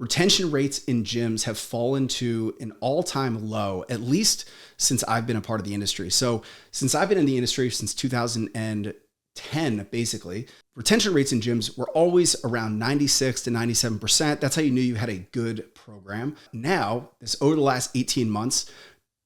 Retention rates in gyms have fallen to an all-time low, at least since I've been a part of the industry. So since I've been in the industry since 2010, basically, retention rates in gyms were always around 96 to 97%. That's how you knew you had a good program. Now, over the last 18 months,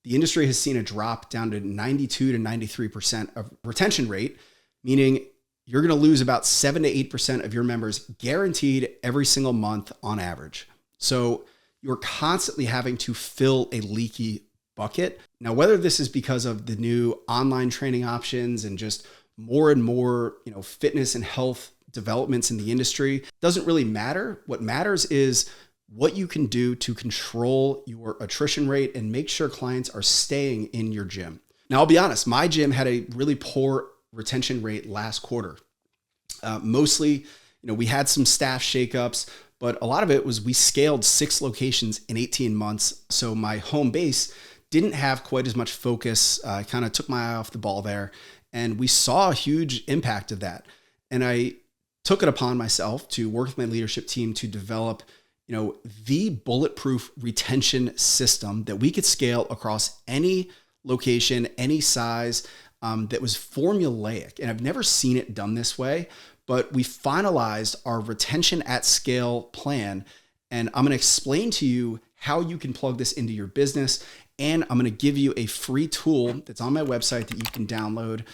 the industry has seen a drop down to 92 to 93% of retention rate, meaning you're going to lose about 7 to 8% of your members guaranteed every single month on average. So you're constantly having to fill a leaky bucket. Now, whether this is because of the new online training options and just more and more, fitness and health developments in the industry, doesn't really matter. What matters is what you can do to control your attrition rate and make sure clients are staying in your gym. Now, I'll be honest, my gym had a really poor retention rate last quarter. Mostly, we had some staff shakeups, but a lot of it was we scaled 6 locations in 18 months. So my home base didn't have quite as much focus. I kind of took my eye off the ball there, and we saw a huge impact of that. And I took it upon myself to work with my leadership team to develop, the bulletproof retention system that we could scale across any location, any size, that was formulaic. And I've never seen it done this way, but we finalized our retention at scale plan. And I'm going to explain to you how you can plug this into your business. And I'm going to give you a free tool that's on my website that you can download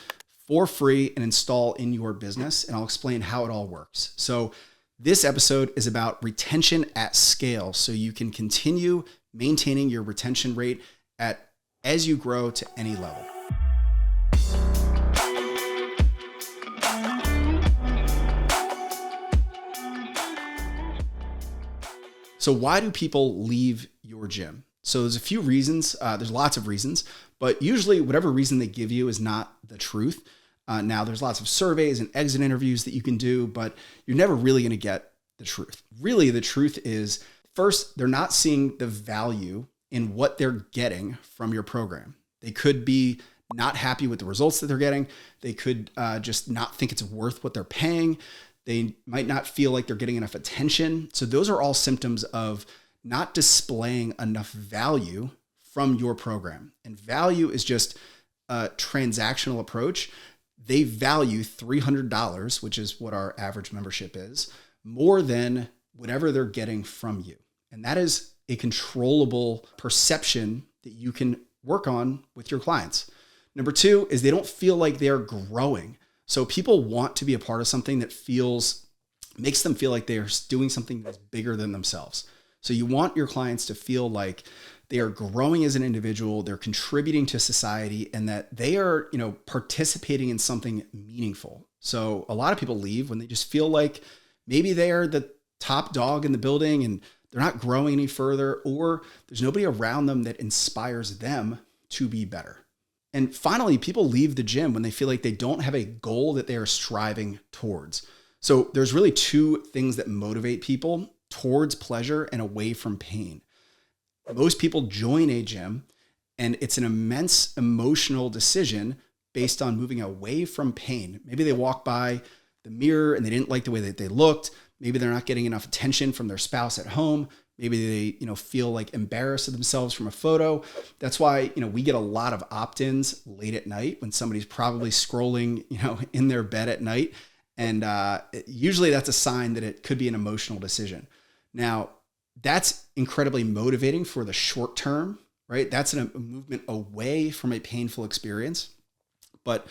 for free and install in your business. And I'll explain how it all works. So this episode is about retention at scale, so you can continue maintaining your retention rate as you grow to any level. So why do people leave your gym? So there's a few reasons. There's lots of reasons, but usually whatever reason they give you is not the truth. Now there's lots of surveys and exit interviews that you can do, but you're never really going to get the truth. Really, the truth is, first, they're not seeing the value in what they're getting from your program. They could be not happy with the results that they're getting. They could just not think it's worth what they're paying. They might not feel like they're getting enough attention. So those are all symptoms of not displaying enough value from your program. And value is just a transactional approach. They value $300, which is what our average membership is, more than whatever they're getting from you. And that is a controllable perception that you can work on with your clients. Number 2 is they don't feel like they're growing. So people want to be a part of something that makes them feel like they're doing something that's bigger than themselves. So you want your clients to feel like they are growing as an individual, they're contributing to society, and that they are, participating in something meaningful. So a lot of people leave when they just feel like maybe they are the top dog in the building and they're not growing any further, or there's nobody around them that inspires them to be better. And finally, people leave the gym when they feel like they don't have a goal that they are striving towards. So there's really 2 things that motivate people towards pleasure and away from pain. Most people join a gym and it's an immense emotional decision based on moving away from pain. Maybe they walk by the mirror and they didn't like the way that they looked. Maybe they're not getting enough attention from their spouse at home. Maybe they, feel like embarrassed of themselves from a photo. That's why, we get a lot of opt-ins late at night when somebody's probably scrolling, in their bed at night. And usually that's a sign that it could be an emotional decision. Now, that's incredibly motivating for the short term, right? That's a movement away from a painful experience. But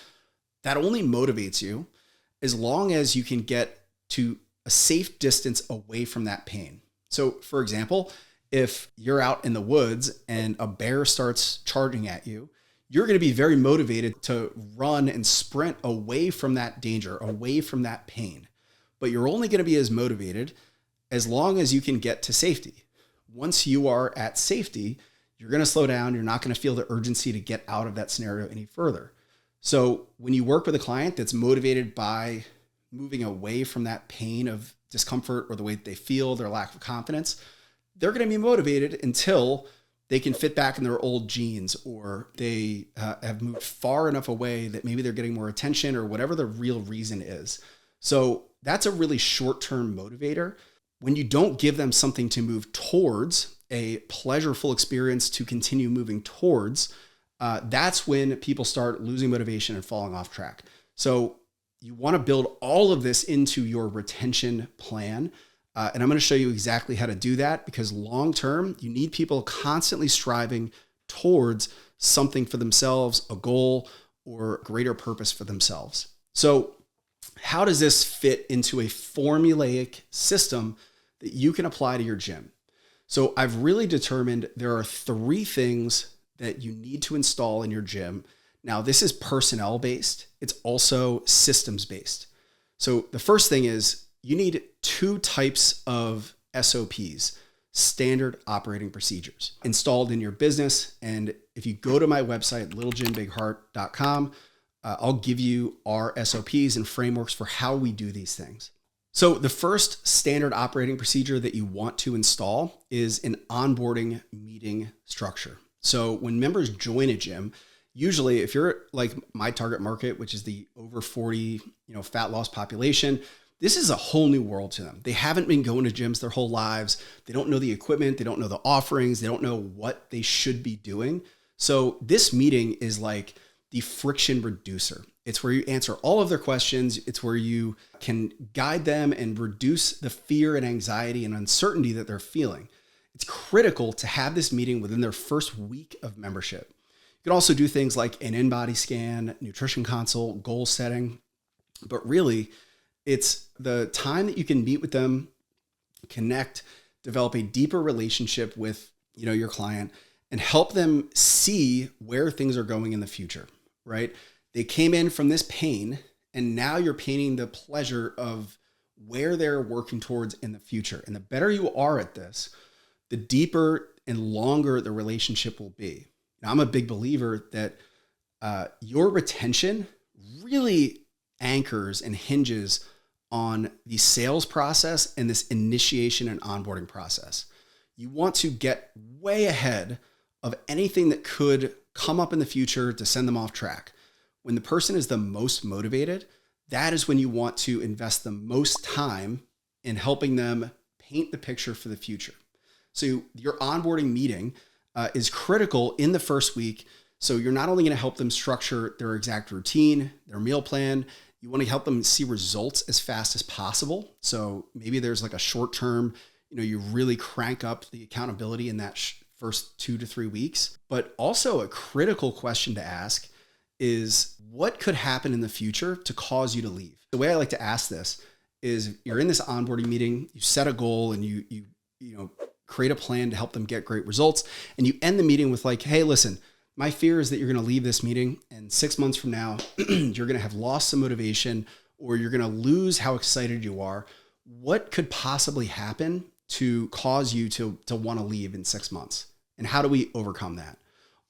that only motivates you as long as you can get to a safe distance away from that pain. So for example, if you're out in the woods and a bear starts charging at you, you're going to be very motivated to run and sprint away from that danger, away from that pain. But you're only going to be as motivated as long as you can get to safety. Once you are at safety, you're going to slow down. You're not going to feel the urgency to get out of that scenario any further. So when you work with a client that's motivated by moving away from that pain of discomfort or the way that they feel, their lack of confidence, they're going to be motivated until they can fit back in their old jeans, or they have moved far enough away that maybe they're getting more attention, or whatever the real reason is. So that's a really short-term motivator. When you don't give them something to move towards, a pleasurable experience to continue moving towards, that's when people start losing motivation and falling off track. So you want to build all of this into your retention plan. And I'm going to show you exactly how to do that, because long-term, you need people constantly striving towards something for themselves, a goal or greater purpose for themselves. So how does this fit into a formulaic system that you can apply to your gym? So I've really determined there are 3 things that you need to install in your gym. Now, this is personnel based. It's also systems based. So the first thing is you need 2 types of SOPs, standard operating procedures, installed in your business. And if you go to my website, littlegymbigheart.com, I'll give you our SOPs and frameworks for how we do these things. So the first standard operating procedure that you want to install is an onboarding meeting structure. So when members join a gym, usually if you're like my target market, which is the over 40, fat loss population, this is a whole new world to them. They haven't been going to gyms their whole lives. They don't know the equipment. They don't know the offerings. They don't know what they should be doing. So this meeting is like the friction reducer. It's where you answer all of their questions. It's where you can guide them and reduce the fear and anxiety and uncertainty that they're feeling. It's critical to have this meeting within their first week of membership. You can also do things like an in-body scan, nutrition consult, goal setting, but really it's the time that you can meet with them, connect, develop a deeper relationship with, your client, and help them see where things are going in the future, right? They came in from this pain, and now you're painting the pleasure of where they're working towards in the future. And the better you are at this, the deeper and longer the relationship will be. Now, I'm a big believer that your retention really anchors and hinges on the sales process and this initiation and onboarding process. You want to get way ahead of anything that could come up in the future to send them off track. When the person is the most motivated, that is when you want to invest the most time in helping them paint the picture for the future. So your onboarding meeting is critical in the first week. So you're not only going to help them structure their exact routine, their meal plan, you want to help them see results as fast as possible. So maybe there's like a short term, you really crank up the accountability in that first 2 to 3 weeks. But also a critical question to ask is what could happen in the future to cause you to leave? The way I like to ask this is you're in this onboarding meeting, you set a goal and you create a plan to help them get great results. And you end the meeting with like, hey, listen, my fear is that you're going to leave this meeting and 6 months from now, you're going to have lost some motivation or you're going to lose how excited you are. What could possibly happen to cause you to want to leave in 6 months? And how do we overcome that?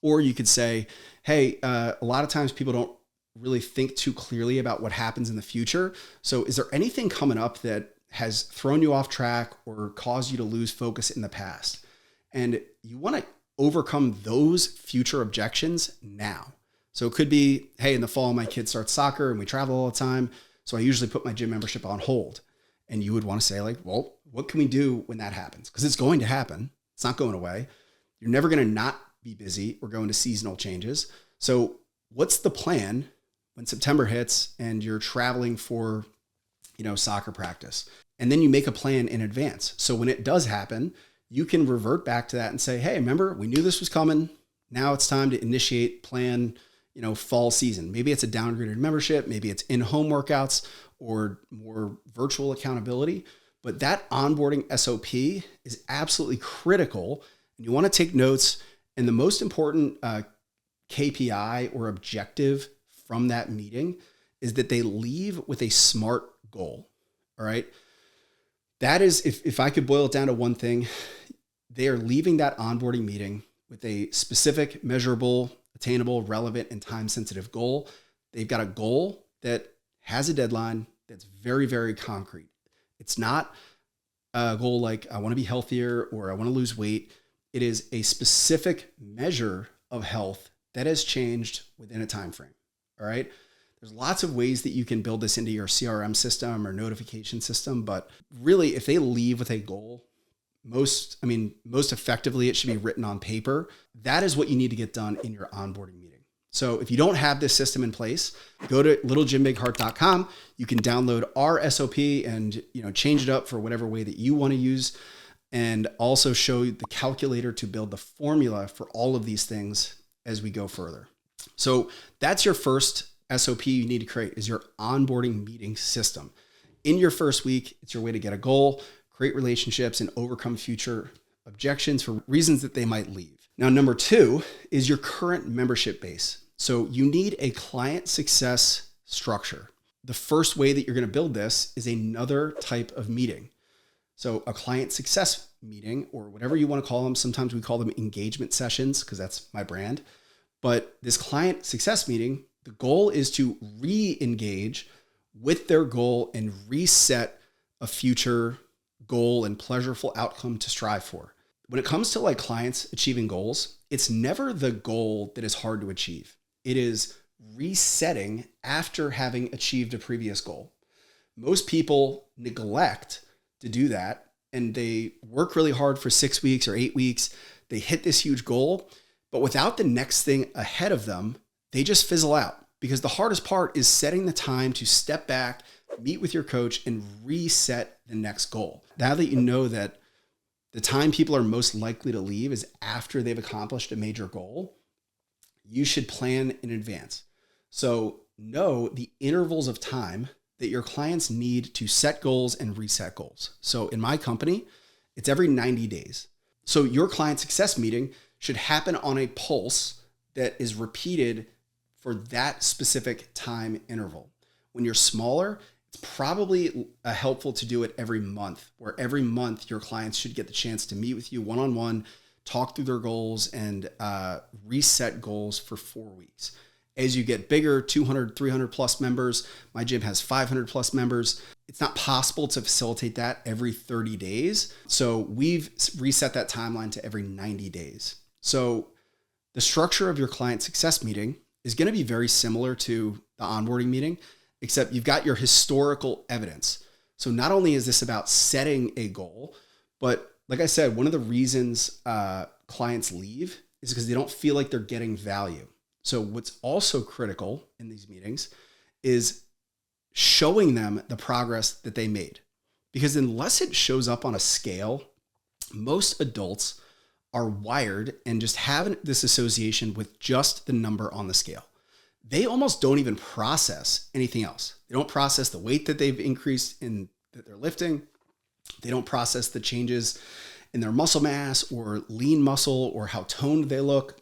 Or you could say, hey, a lot of times people don't really think too clearly about what happens in the future. So is there anything coming up that has thrown you off track or caused you to lose focus in the past? And you want to overcome those future objections now. So it could be, hey, in the fall, my kid starts soccer and we travel all the time. So I usually put my gym membership on hold. And you would want to say like, well, what can we do when that happens? Because it's going to happen. It's not going away. You're never going to not be busy or go into seasonal changes. So what's the plan when September hits and you're traveling for, soccer practice? And then you make a plan in advance. So when it does happen, you can revert back to that and say, hey, remember, we knew this was coming. Now it's time to initiate plan, fall season. Maybe it's a downgraded membership. Maybe it's in-home workouts or more virtual accountability. But that onboarding SOP is absolutely critical. And you want to take notes. And the most important KPI or objective from that meeting is that they leave with a SMART goal. All right. That is, if I could boil it down to one thing, they are leaving that onboarding meeting with a specific, measurable, attainable, relevant, and time-sensitive goal. They've got a goal that has a deadline that's very, very concrete. It's not a goal like I want to be healthier or I want to lose weight. It is a specific measure of health that has changed within a time frame. All right. There's lots of ways that you can build this into your CRM system or notification system, but really if they leave with a goal, most effectively, it should be written on paper. That is what you need to get done in your onboarding meeting. So if you don't have this system in place, go to littlegymbitheart.com. You can download our SOP and change it up for whatever way that you want to use, and also show the calculator to build the formula for all of these things as we go further. So that's your first SOP you need to create, is your onboarding meeting system. In your first week, it's your way to get a goal, create relationships, and overcome future objections for reasons that they might leave. Now, number 2 is your current membership base. So you need a client success structure. The first way that you're going to build this is another type of meeting. So a client success meeting, or whatever you want to call them. Sometimes we call them engagement sessions because that's my brand. But this client success meeting, the goal is to re-engage with their goal and reset a future goal and pleasurable outcome to strive for. When it comes to like clients achieving goals, it's never the goal that is hard to achieve. It is resetting after having achieved a previous goal. Most people neglect to do that, and they work really hard for 6 weeks or 8 weeks. They hit this huge goal, but without the next thing ahead of them, they just fizzle out, because the hardest part is setting the time to step back, meet with your coach, and reset the next goal. Now that you know that the time people are most likely to leave is after they've accomplished a major goal, you should plan in advance. So know the intervals of time that your clients need to set goals and reset goals. So in my company, it's every 90 days. So your client success meeting should happen on a pulse that is repeated for that specific time interval. When you're smaller, it's probably helpful to do it every month, where every month your clients should get the chance to meet with you one-on-one, talk through their goals, and reset goals for 4 weeks. As you get bigger, 200, 300 plus members, my gym has 500 plus members. It's not possible to facilitate that every 30 days. So we've reset that timeline to every 90 days. So the structure of your client success meeting is going to be very similar to the onboarding meeting, except you've got your historical evidence. So not only is this about setting a goal, but like I said, one of the reasons clients leave is because they don't feel like they're getting value. So what's also critical in these meetings is showing them the progress that they made. Because unless it shows up on a scale, most adults are wired and just have this association with just the number on the scale. They almost don't even process anything else. They don't process the weight that they've increased in that they're lifting. They don't process the changes in their muscle mass or lean muscle or how toned they look.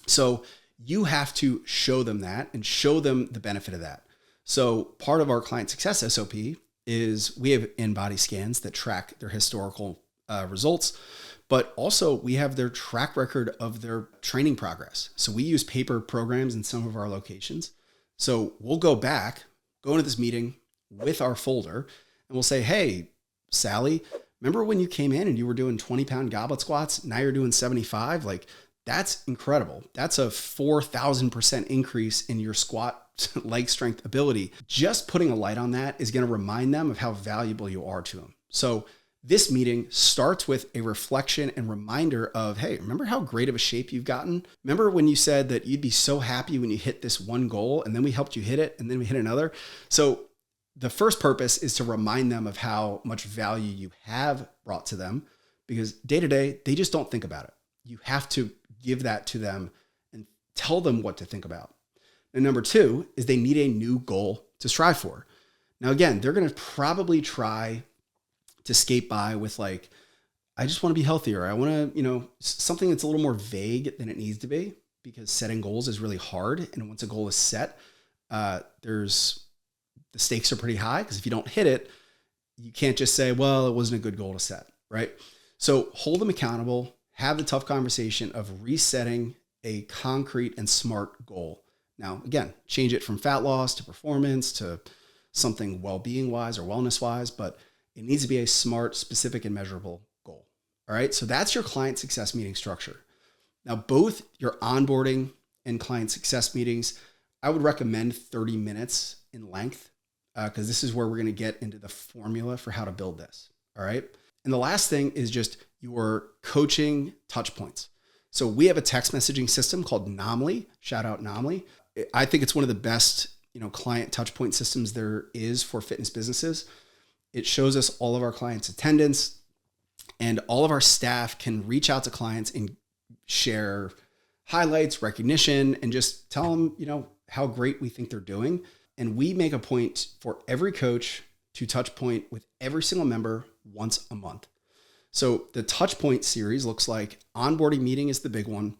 So you have to show them that and show them the benefit of that. So part of our client success SOP is we have in-body scans that track their historical results, but also we have their track record of their training progress. So we use paper programs in some of our locations. So we'll go into this meeting with our folder, and we'll say, hey, Sally, remember when you came in and you were doing 20-pound goblet squats? Now you're doing 75. Like, that's incredible. That's a 4,000% increase in your squat leg strength ability. Just putting a light on that is going to remind them of how valuable you are to them. So this meeting starts with a reflection and reminder of, hey, remember how great of a shape you've gotten? Remember when you said that you'd be so happy when you hit this one goal, and then we helped you hit it, and then we hit another? So the first purpose is to remind them of how much value you have brought to them, because day to day, they just don't think about it. You have to give that to them and tell them what to think about. And number 2 is they need a new goal to strive for. Now, again, they're going to probably try to skate by with like, I just want to be healthier. I want to, something that's a little more vague than it needs to be, because setting goals is really hard. And once a goal is set, the stakes are pretty high, because if you don't hit it, you can't just say, well, it wasn't a good goal to set, right? So hold them accountable, have the tough conversation of resetting a concrete and smart goal. Now, again, change it from fat loss to performance to something well-being wise or wellness wise, but it needs to be a smart, specific, and measurable goal. All right. So that's your client success meeting structure. Now, both your onboarding and client success meetings, I would recommend 30 minutes in length because this is where we're going to get into the formula for how to build this. All right. And the last thing is just your coaching touch points. So we have a text messaging system called Nomly. Shout out Nomly. I think it's one of the best, client touch point systems there is for fitness businesses. It shows us all of our clients' attendance, and all of our staff can reach out to clients and share highlights, recognition, and just tell them, how great we think they're doing. And we make a point for every coach to touch point with every single member once a month. So the touch point series looks like onboarding meeting is the big one.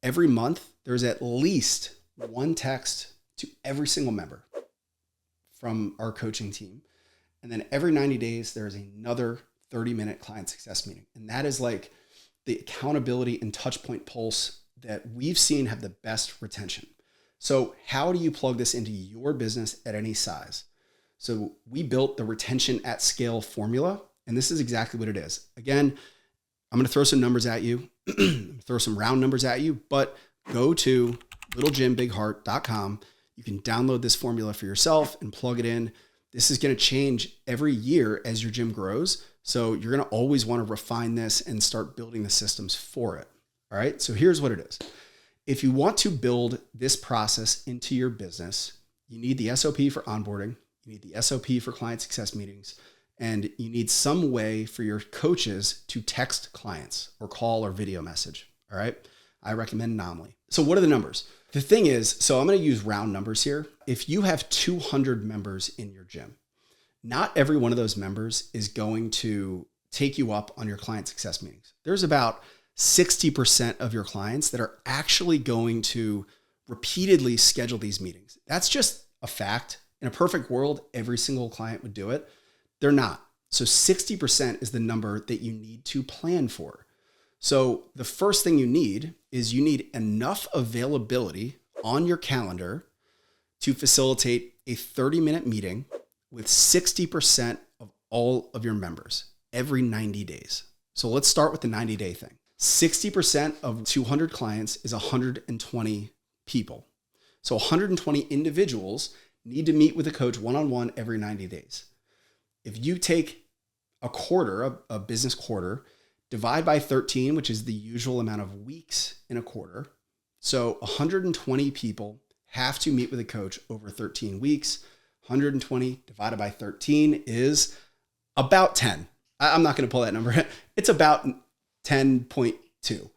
Every month, there's at least one text to every single member from our coaching team. And then every 90 days, there's another 30-minute client success meeting. And that is like the accountability and touch point pulse that we've seen have the best retention. So how do you plug this into your business at any size? So we built the retention at scale formula, and this is exactly what it is. Again, I'm going to throw some numbers at you, throw some round numbers at you, but go to littlegymBigHeart.com. You can download this formula for yourself and plug it in. This is going to change every year as your gym grows. So you're going to always want to refine this and start building the systems for it. All right. So here's what it is. If you want to build this process into your business, you need the SOP for onboarding. You need the SOP for client success meetings, and you need some way for your coaches to text clients or call or video message. All right. I recommend Nomly. So what are the numbers? The thing is, so I'm going to use round numbers here. If you have 200 members in your gym, not every one of those members is going to take you up on your client success meetings. There's about 60% of your clients that are actually going to repeatedly schedule these meetings. That's just a fact. In a perfect world, every single client would do it. They're not. So 60% is the number that you need to plan for. So the first thing you need is you need enough availability on your calendar to facilitate a 30-minute meeting with 60% of all of your members every 90 days. So let's start with the 90-day thing. 60% of 200 clients is 120 people. So 120 individuals need to meet with a coach one-on-one every 90 days. If you take a quarter, a business quarter, divide by 13, which is the usual amount of weeks in a quarter. So 120 people have to meet with a coach over 13 weeks. 120 divided by 13 is about 10. I'm not going to pull that number. It's about 10.2,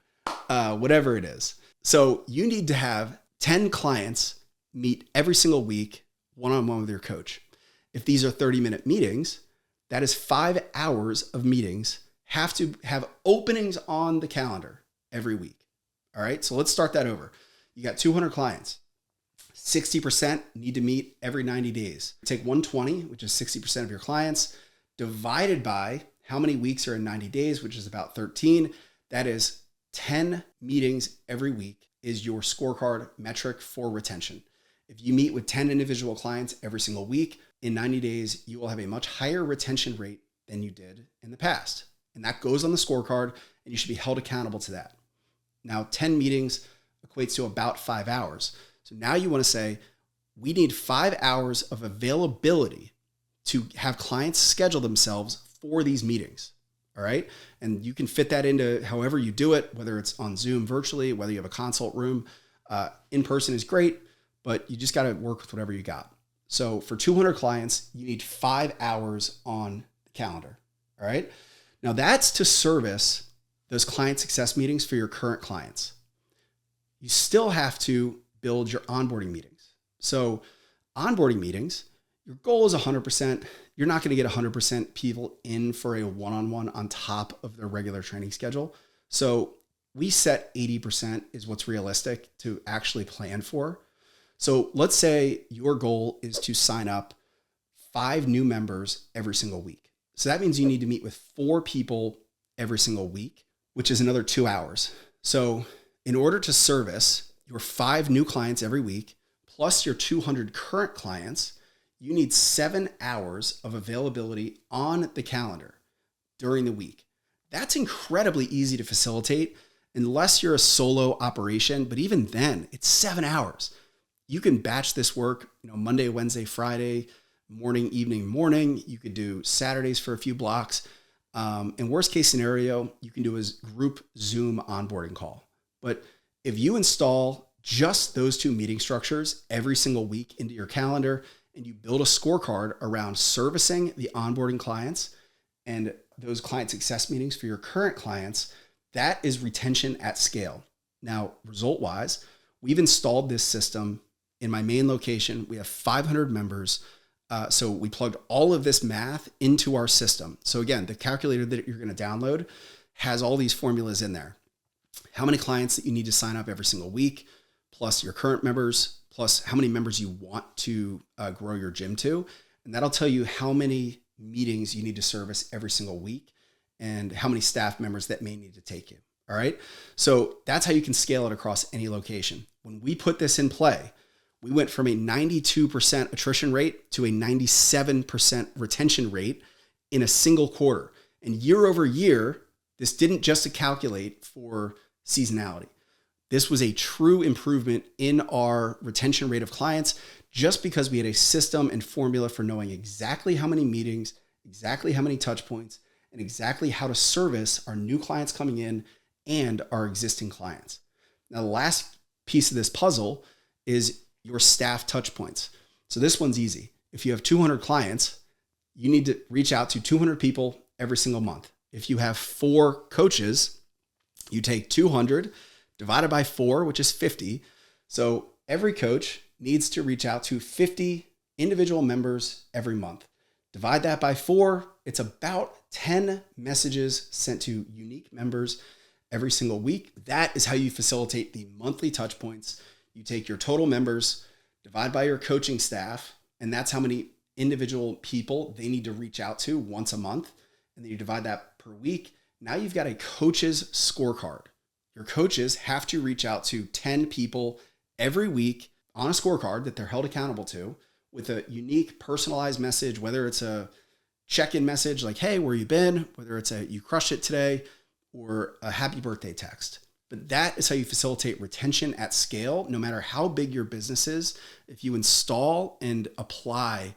whatever it is. So you need to have 10 clients meet every single week, one-on-one with your coach. If these are 30-minute meetings, that is 5 hours of meetings have to have openings on the calendar every week. All right. So let's start that over. You got 200 clients. 60% need to meet every 90 days. Take 120, which is 60% of your clients, divided by how many weeks are in 90 days, which is about 13. That is 10 meetings every week is your scorecard metric for retention. If you meet with 10 individual clients every single week in 90 days, you will have a much higher retention rate than you did in the past. And that goes on the scorecard, and you should be held accountable to that. Now, 10 meetings equates to about 5 hours. So now you want to say, we need 5 hours of availability to have clients schedule themselves for these meetings. All right. And you can fit that into however you do it, whether it's on Zoom virtually, whether you have a consult room. In person is great, but you just got to work with whatever you got. So for 200 clients, you need 5 hours on the calendar. All right. Now that's to service those client success meetings for your current clients. You still have to build your onboarding meetings. So onboarding meetings, your goal is 100%. You're not going to get 100% people in for a one-on-one on top of their regular training schedule. So we set 80% is what's realistic to actually plan for. So let's say your goal is to sign up 5 new members every single week. So that means you need to meet with 4 people every single week, which is another 2 hours. So in order to service your 5 new clients every week, plus your 200 current clients, you need 7 hours of availability on the calendar during the week. That's incredibly easy to facilitate unless you're a solo operation. But even then, it's 7 hours. you can batch this work, Monday, Wednesday, Friday, morning, evening, morning. You could do Saturdays for a few blocks. In worst case scenario, you can do a group Zoom onboarding call. But if you install just those two meeting structures every single week into your calendar, and you build a scorecard around servicing the onboarding clients and those client success meetings for your current clients, that is retention at scale. Now, result-wise, we've installed this system in my main location. We have 500 members. So we plugged all of this math into our system. So again, the calculator that you're going to download has all these formulas in there. How many clients that you need to sign up every single week, plus your current members, plus how many members you want to grow your gym to. And that'll tell you how many meetings you need to service every single week and how many staff members that may need to take you. All right. So that's how you can scale it across any location. When we put this in play, we went from a 92% attrition rate to a 97% retention rate in a single quarter. And year over year, this didn't just calculate for seasonality. This was a true improvement in our retention rate of clients just because we had a system and formula for knowing exactly how many meetings, exactly how many touch points, and exactly how to service our new clients coming in and our existing clients. Now, the last piece of this puzzle is your staff touch points. So this one's easy. If you have 200 clients, you need to reach out to 200 people every single month. If you have 4 coaches, you take 200 divided by 4, which is 50. So every coach needs to reach out to 50 individual members every month. Divide that by 4, it's about 10 messages sent to unique members every single week. That is how you facilitate the monthly touch points. You take your total members, divide by your coaching staff, and that's how many individual people they need to reach out to once a month. And then you divide that per week. Now you've got a coach's scorecard. Your coaches have to reach out to 10 people every week on a scorecard that they're held accountable to with a unique personalized message, whether it's a check-in message like, hey, where you been? Whether it's a you crushed it today or a happy birthday text. But that is how you facilitate retention at scale, no matter how big your business is. If you install and apply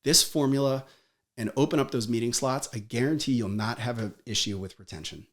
this formula and open up those meeting slots, I guarantee you'll not have an issue with retention.